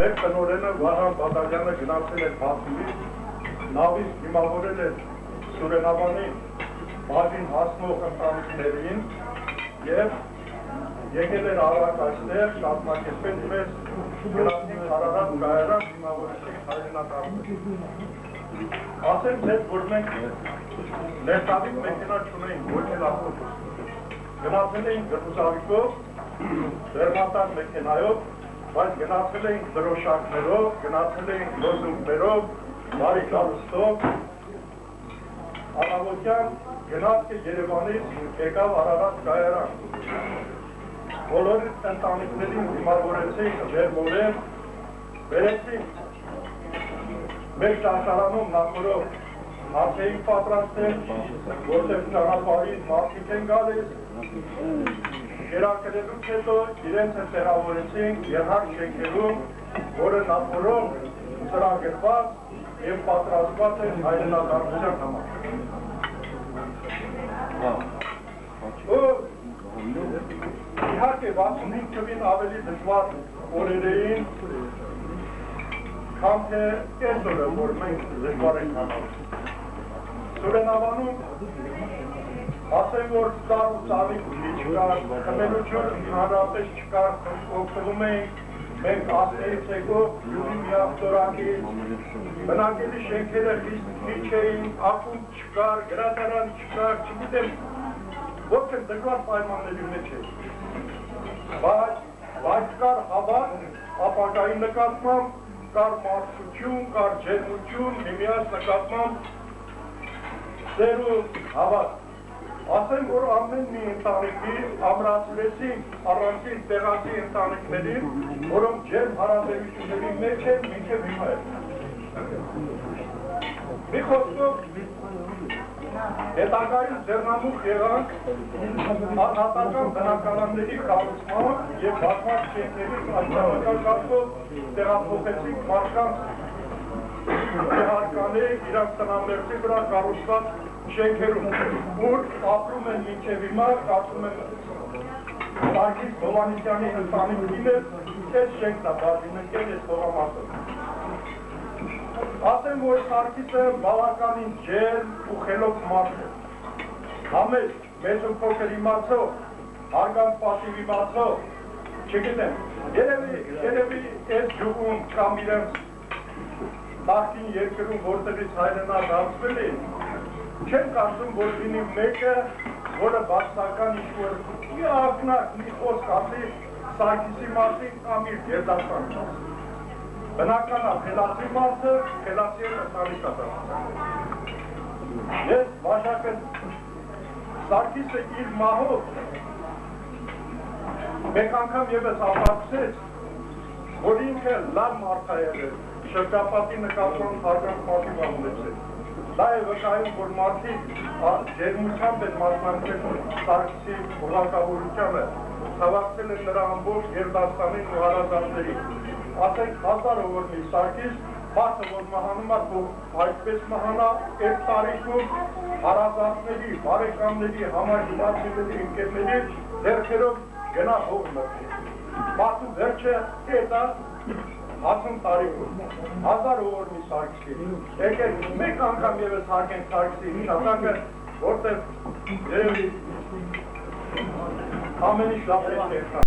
մեր տնօրենը Վահան Բադալյանը գնացել է Բաքվից, նավից դիմավորել է Սուրենավանի բաժին հասնող ընտանիքներին և եկել էր արագ այստեղ կազմակերպել մեզ գնացին Արարատ կայարան դիմավորեցին հայրենակարգը։ Ասեմ ձեզ, որ մենք ներտավիկ մեքենա չունեինք, ոչ էլ ավտոբուս։ Գնացել էինք գլուզավիկով, դերմատար մեքենայով, բայց գնացել էինք դրոշակներով, գնացել էինք լոզունգներով, բարի կառույցով։ Առավոտյան գնացքը Երևանից եկավ Արարատ կայարան։ Բոլոր ընտանիքներին դիմավորեցինք ջերմորեն, բերեցինք մեր ճաշարանում նախորդ հաց էինք պատրաստել, որտեղ ճանապարհին մարդիկ են գալիս, կերակրելուց հետո իրենց են տեղավորեցինք երհակ շենքերում, որը նախորդ ծրագրված և պատրաստված են հայրենադարձության համար։ Իհարկե 65 թվին ավելի դժվար օրեր էին, քան թե այս օրը, որ մենք դժվար ենք անալու։ Սուրենավանում ասեմ, որ ծառ ու ծառիկ չկար, խմելություն հանրապես չկար, օգտվում էինք մենք ասնեից եկող յուղի միավտորակից, բնակելի շենքերը խիստ քիչ էին, ակումբ չկար, գրադարան չկար, չգիտեմ, ոչ էլ դժվար պայմանների մեջ էր։ Բայց կար հավատ, ապագայի նկատմամբ, կար մարդկություն, կար ջերմություն, միմյանց նկատմամբ սեր ու հավատ։ Ասեմ, որ ամեն մի ընտանիքի ամրացրեցինք առանցին տեղացի ընտանիքներին, որոնք ջերմ հարաբերությունների մեջ են մինչև հիմա են։ Մի խոսքով հետագայում ձեռնամուխ եղանք անհատական բնակարանների կառուցմամբ և բազմաթիվ շենքերից աշխատանքական կարգով տեղափոխեցինք մարդկանց հարկանի իրանց տնամերձի վրա կառուցված շենքերում, ուր ապրում են մինչև հիմա, կարծում եմ Սարգիս Հովհաննիսյանի ընտանիքին է, այս շենքն է բաժանվել այս հողամասը։ Ասեմ, որ Սարգիսը բավականին ջերմ ու խելոք մարդ է։ Համեստ, մեծ ու փոքր իմացող, հարգանք պատիվ իմացող, չգիտեմ, երևի այս ջուղում կամ իրենց նախկին երկրում որտեղից հայրենադարձվել է, չեմ կարծում, որ լինի մեկը, որը բացական ինչ-որ մի ակնարկ, մի խոսք ասի Սարգիսի մասին կամ իր գերդաստան ասի։ Բնականա խելացի մարդը, խելացի է ընտանիք կատարում։ Ես վաշակն Սարգիսը իր մահով մեկ անգամ ևս ապացուցեց, որ ինքը լավ մարդ է եղել, շրջապատի նկատմամբ հարգանք պատիվ ունեցել։ Դա է վկայում, որ մարդիկ ջերմությամբ են մասնակցել Սարգիսի ուղղակավորությանը, հավաքել են նրա ամբողջ Գերդաստանին ու հարազատներին։ Ասենք 1000 օրնի Սարգիս, մարդը, որ մահանում է, այդպես մահանա, այդ տարիքում հարազատների, բարեկամների, համագնացիների, ընկերների ձեռքերով գնա հող մտնի։ Մարդու վերջը այդ է 60 տարիքում, 1000 օրնի Սարգիսի, եկեք մեկ անգամ ևս հարգենք Սարգիսի հիշատակը, որտեղ երևի ամեն ինչ լավ է